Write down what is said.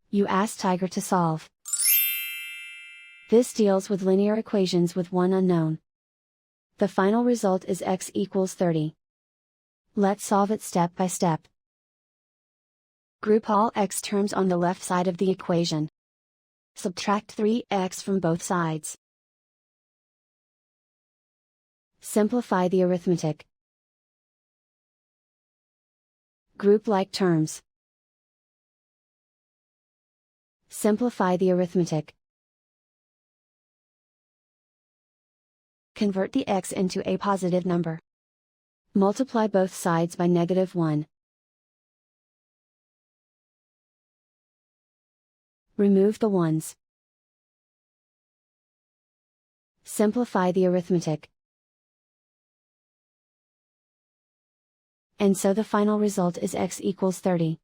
You ask Tiger to solve. This deals with linear equations with one unknown. The final result is x equals 30. Let's solve it step by step. Group all x terms on the left side of the equation. Subtract 3x from both sides. Simplify the arithmetic. Group like terms. Simplify the arithmetic. Convert the x into a positive number. Multiply both sides by -1. Remove the ones. Simplify the arithmetic. And so the final result is x equals 30.